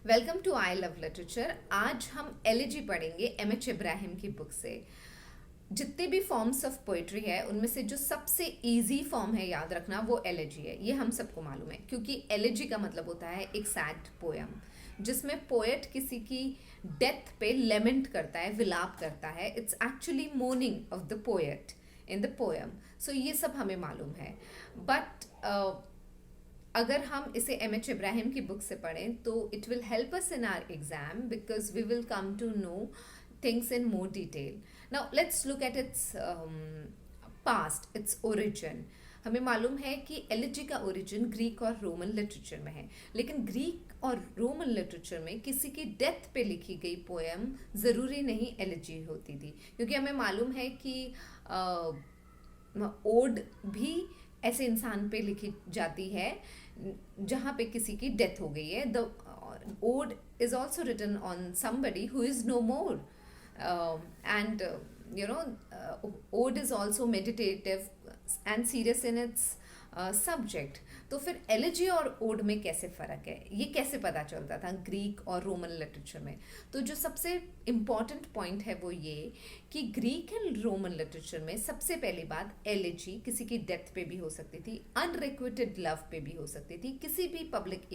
Welcome to I love literature. आज हम elegy पढ़ेंगे एम.एच. इब्राहिम की बुक से। जितने भी फॉर्म्स ऑफ पोइट्री है उनमें से जो सबसे इजी फॉर्म है याद रखना वो एलिजी है। ये हम सबको मालूम है क्योंकि एलिजी का मतलब होता है एक सैड पोयम जिसमें पोएट किसी की डेथ पे लेमेंट करता है, विलाप करता है। It's actually mourning of the poet in the poem. So ये सब हमें मालूम है। बट अगर हम इसे एम.एच. इब्राहिम की बुक से पढ़ें तो it will help us in our exam because we will come to know things in more detail. Now let's look at its past, its origin. हमें मालूम है कि एलिजी का ओरिजिन ग्रीक और रोमन लिटरेचर में है, लेकिन ग्रीक और रोमन लिटरेचर में किसी की डेथ पे लिखी गई पोएम ज़रूरी नहीं एलिजी होती थी, क्योंकि हमें मालूम है कि ओड भी ऐसे इंसान पे लिखी जाती है जहाँ पे किसी की डेथ हो गई है। The ode is also written on somebody who is no more and ode is also meditative and serious in its subject. तो फिर एलिजी और ओड में कैसे फ़र्क है, ये कैसे पता चलता था ग्रीक और रोमन लिटरेचर में? तो जो सबसे इम्पॉर्टेंट पॉइंट है वो ये कि ग्रीक एंड रोमन लिटरेचर में सबसे पहली बात, एलिजी किसी की डेथ पे भी हो सकती थी, अनरिक्विटेड लव पे भी हो सकती थी, किसी भी पब्लिक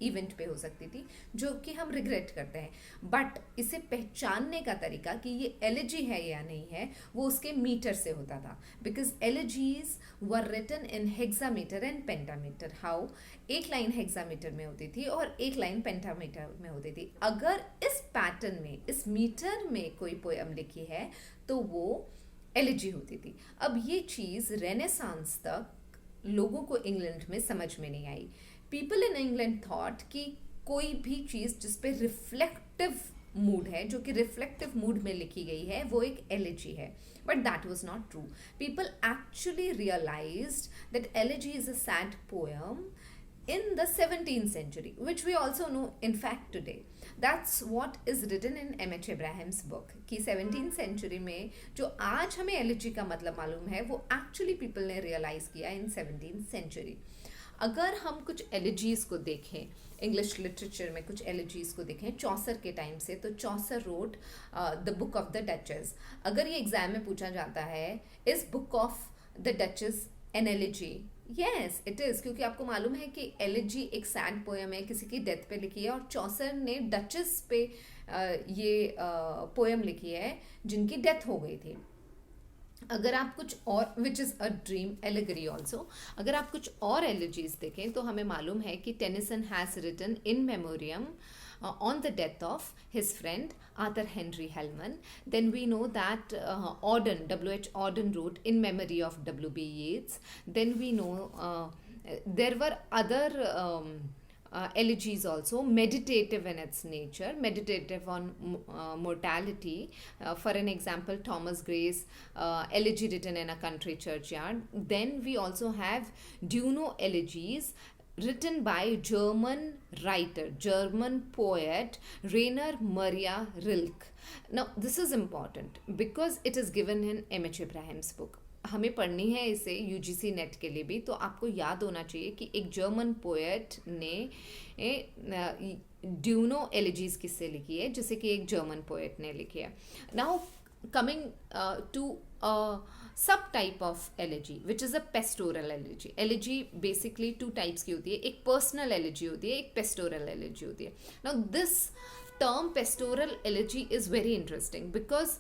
इवेंट पे हो सकती थी जो कि हम रिग्रेट करते हैं। बट इसे पहचानने का तरीका कि ये एलिजी है या नहीं है वो उसके मीटर से होता था, because elegies were written in hexameter and pentameter. How? एक लाइन हेक्सामीटर में होती थी और एक लाइन पेंटामीटर में होती थी। अगर इस पैटर्न में, इस मीटर में कोई पोएम लिखी है तो वो एलिजी होती थी। अब ये चीज़ रेनेसांस तक लोगों को इंग्लैंड में समझ में नहीं आई। पीपल इन इंग्लैंड थॉट कि कोई भी चीज़ जिस पे रिफ्लेक्टिव मूड है, जो कि रिफ्लेक्टिव मूड में लिखी गई है, वो एक एलिजी है। But that was not true. People actually realised that elegy is a sad poem in the 17th century, which we also know in fact today. That's what is written in M.H. Ibrahim's book कि 17th century में जो आज हमें elegy का मतलब मालूम है वो एक्चुअली पीपल ने रियलाइज किया इन 17th century। अगर हम कुछ एलिजीज को देखें, इंग्लिश लिटरेचर में कुछ एलिजीज को देखें चौसर के टाइम से, तो Chaucer wrote the book of the duchess. अगर ये एग्जाम में पूछा जाता है, is book of the duchess an elegy? Yes it is, क्योंकि आपको मालूम है कि एलिजी एक सैड पोएम है, किसी की डेथ पे लिखी है, और चौसर ने डचेस पे ये पोएम लिखी है जिनकी डेथ हो गई थी। अगर आप कुछ और, which is a dream allegory also, अगर आप कुछ और एलिजीज देखें तो हमें मालूम है कि Tennyson has written In Memoriam on the death of his friend Arthur Henry Hellman. Then we know that Auden, W.H. Auden wrote in memory of W.B. Yeats. Then we know there were other elegies also, meditative in its nature, meditative on mortality. For an example, Thomas Gray's elegy written in a country churchyard. Then we also have Duno elegies written by German writer, German poet Rainer Maria Rilke. Now this is important because it is given in M.H. Ibrahim's book. हमें पढ़नी है इसे UGC net के लिए भी, तो आपको याद होना चाहिए कि एक जर्मन पोएट ने ड्यूनो एलिजीज किससे लिखी है, जिसे कि एक जर्मन पोएट ने लिखी है। Now coming to a subtype of elegy which is a pastoral elegy. Elegy basically two types की होती है, एक personal elegy होती है, एक pastoral elegy होती है। Now this term pastoral elegy is very interesting because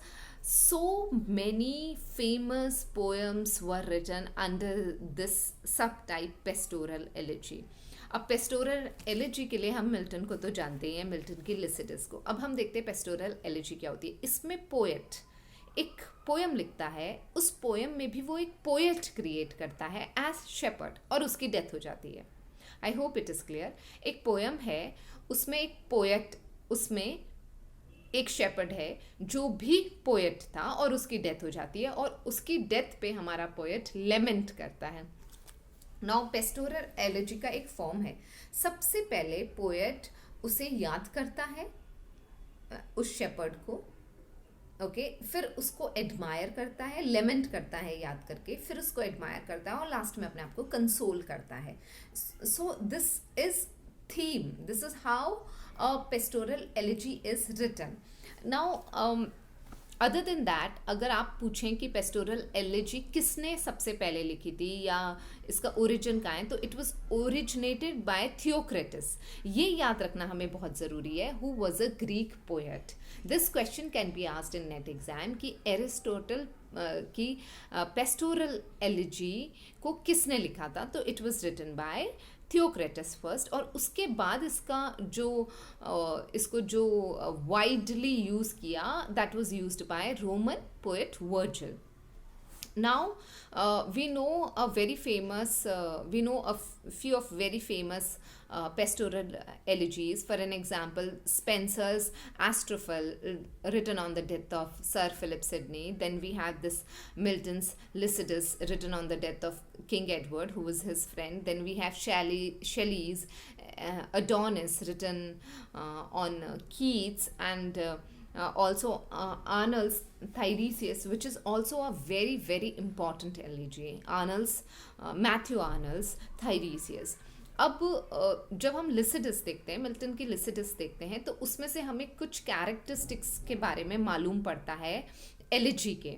so many famous poems were written under this subtype pastoral elegy. अब पेस्टोरल एलिजी के लिए हम मिल्टन को तो जानते हैं, मिल्टन की लिसिडस को। अब हम देखते हैं पेस्टोरल एलिजी क्या होती है। इसमें पोएट एक पोएम लिखता है, उस पोएम में भी वो एक पोएट क्रिएट करता है एज शेपर्ड, और उसकी डेथ हो जाती है। I hope it is clear. एक पोएम है, उसमें एक पोएट, उसमें एक शेपर्ड है जो भी पोएट था और उसकी डेथ हो जाती है, और उसकी डेथ पे हमारा पोएट लेमेंट करता है। नाउ पेस्टोरल एलिजी का एक फॉर्म है। सबसे पहले पोएट उसे याद करता है, उस शेपर्ड को, ओके, फिर उसको एडमायर करता है, लेमेंट करता है याद करके, फिर उसको एडमायर करता है और लास्ट में अपने आप को कंसोल करता है। So this is theme. This is how a pastoral elegy is written. Now, other than that, अगर आप पूछें कि पेस्टोरल एलिजी किसने सबसे पहले लिखी थी या इसका ओरिजिन कहाँ है, तो it was originated by Theocritus. ये याद रखना हमें बहुत ज़रूरी है, who was a Greek poet. This question can be asked in NET exam कि एरिस्टोटल की पेस्टोरल एलिजी को किसने लिखा था. तो it was written by Theocritus first, और उसके बाद इसको जो वाइडली यूज़ किया, that was used by Roman poet Virgil. Now, we know a few of very famous pastoral elegies. For an example, Spenser's Astrophel, written on the death of Sir Philip Sidney. Then we have this Milton's Lycidas, written on the death of King Edward, who was his friend. Then we have Shelley's Adonis, written on Keats, and also Arnold's Tiresias, which is also a very very important elegy. Matthew Arnold's Tiresias. अब जब हम Lycidas देखते हैं, Milton की Lycidas देखते हैं, तो उसमें से हमें कुछ कैरेक्टरिस्टिक्स के बारे में मालूम पड़ता है एलिजी के,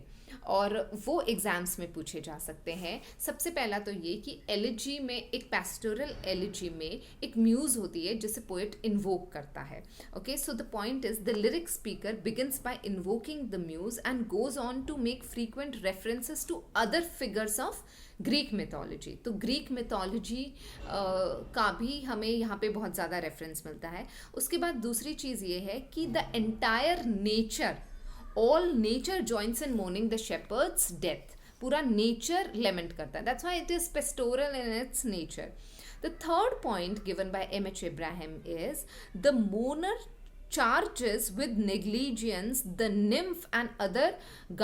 और वो एग्जाम्स में पूछे जा सकते हैं. सबसे पहला तो ये कि एलिजी में, एक पैस्टोरल एलिजी में एक म्यूज़ होती है जिसे पोएट इन्वोक करता है. Okay, so the point is the lyric speaker begins by invoking the muse and goes on to make frequent references to other figures of Greek mythology. तो Greek mythology का भी हमें यहाँ पे बहुत ज़्यादा रेफरेंस मिलता है. उसके बाद दूसरी चीज़ ये है कि the entire nature, all nature joins in mourning the shepherd's death. पूरा nature lament करता है. That's why it is pastoral in its nature. The third point given by M.H. Abraham is the mourner charges with negligence the nymph and other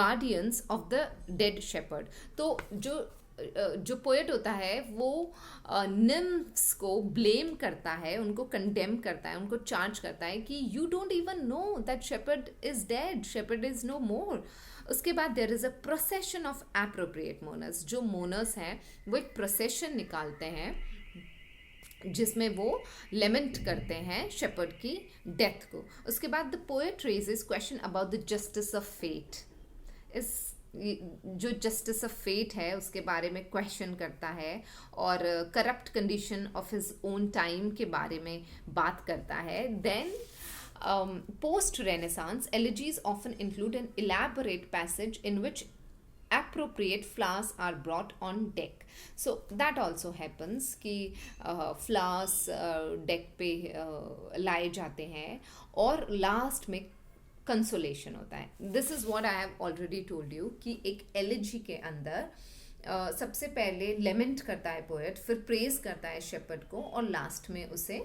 guardians of the dead shepherd. तो जो poet होता है वो निम्फ्स को blame करता है, उनको condemn करता है, उनको चार्ज करता है कि you don't even know that shepherd is dead, shepherd is no more. उसके बाद there is a procession of appropriate mourners. जो मोनर्स हैं वो एक प्रोसेशन निकालते हैं जिसमें वो लेमेंट करते हैं शेपर्ड की डेथ को. उसके बाद the poet raises question about the justice of fate. इस जो जस्टिस ऑफ फेट है उसके बारे में क्वेश्चन करता है, और corrupt condition of his own time के बारे में बात करता है. Then post renaissance elegies often include an elaborate passage in which appropriate flowers are brought on deck. So that also happens कि flowers deck पे लाए जाते हैं, और लास्ट में कंसोलेशन होता है. This is what I have already told you कि एक एलिजी के अंदर सबसे पहले लेमेंट करता है पोएट, फिर प्रेज करता है शेपर्ड को, और लास्ट में उसे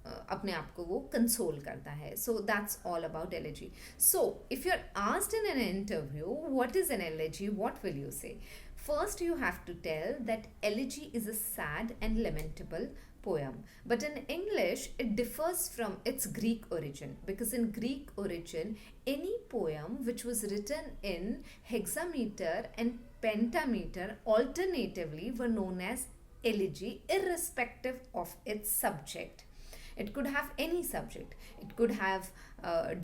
अपने आप को वो कंसोल करता है. So that's all about elegy. So if you are asked in an interview what is an elegy, what will you say? First, you have to tell that elegy is a sad and lamentable poem. But in English, it differs from its Greek origin, because in Greek origin, any poem which was written in hexameter and pentameter alternatively were known as elegy, irrespective of its subject. It could have any subject. It could have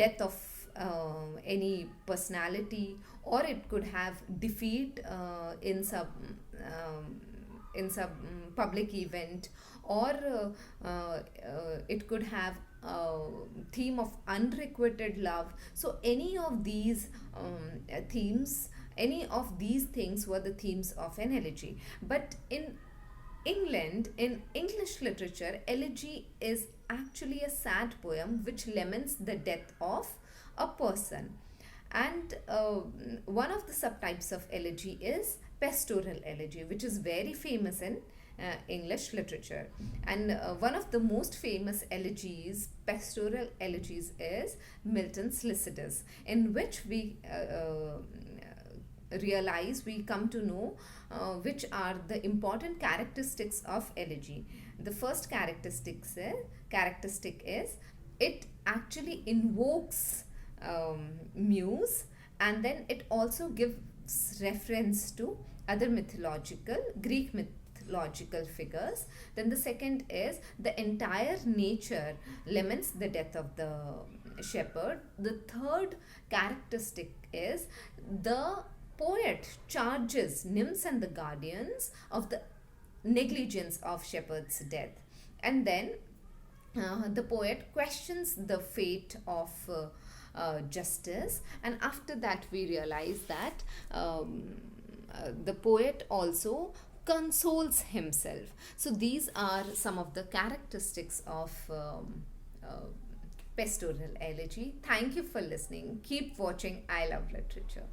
death of any personality, or it could have defeat in some public event, or it could have theme of unrequited love. So any of these themes, any of these things were the themes of an elegy. But in England, in English literature, elegy is actually a sad poem which laments the death of a person. And one of the subtypes of elegy is pastoral elegy, which is very famous in English literature. And one of the most famous elegies, pastoral elegies, is Milton's Lycidas, in which we come to know which are the important characteristics of elegy. The first characteristic is it actually invokes muse, and then it also gives reference to other Greek mythological figures. Then the second is the entire nature laments the death of the shepherd. The third characteristic is the poet charges nymphs and the guardians of the negligence of shepherd's death. And then the poet questions the fate of justice, and after that we realize that the poet also consoles himself. So these are some of the characteristics of pastoral elegy. Thank you for listening. Keep watching I Love Literature.